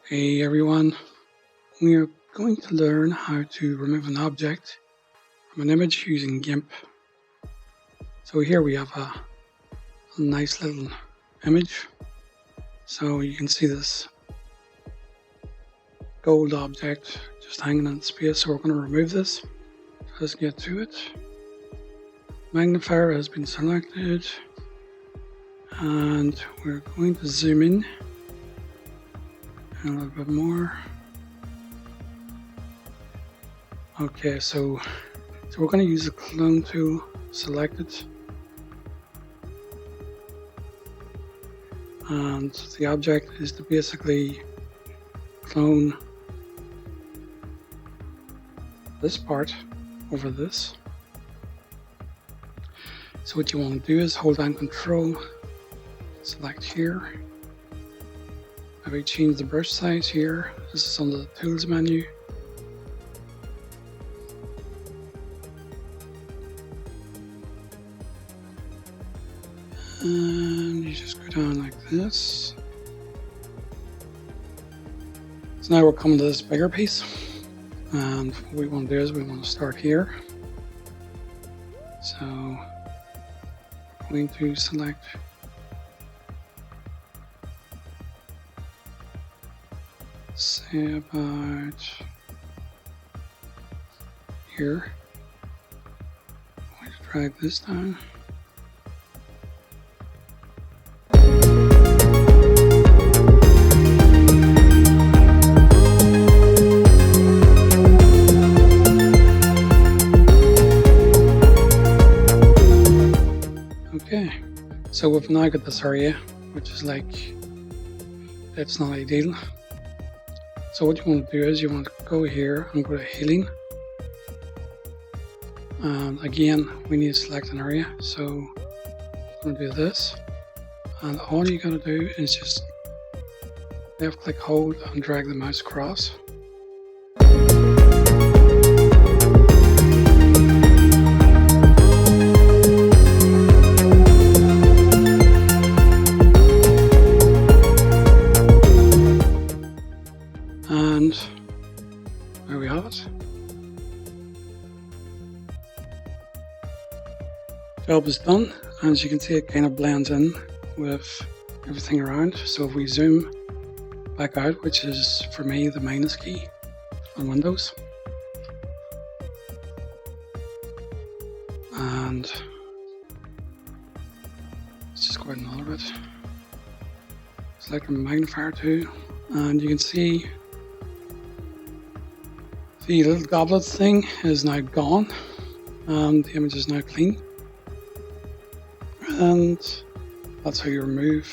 Hey everyone, we are going to learn how to remove an object from an image using Gimp. So here we have a nice little image. So you can see this gold object just hanging in space, so we're going to remove this. So let's get to it. Magnifier has been selected and we're going to zoom in a little bit more. Okay, so we're going to use the clone tool, select it, and the object is to basically clone this part over this. So what you want to do is hold down Ctrl, select here, maybe change the brush size here. This is under the tools menu. And you just go down like this. So now we're coming to this bigger piece, and what we want to do is we want to start here. So I'm going to select say about here. I'm going to drag this down. Okay, so we've now got this area, which is like, that's not ideal. So what you want to do is you want to go here and go to healing. And again, we need to select an area. So I'm going to do this. And all you got to do is just left click hold and drag the mouse across. And there we have it. Job is done, and as you can see, it kind of blends in with everything around. So if we zoom back out, which is for me the minus key on Windows, and let's just go ahead and alter it. Select the magnifier too, and you can see the little goblet thing is now gone, and the image is now clean. And that's how you remove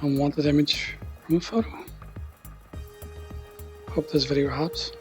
an unwanted image from a photo. Hope this video helps.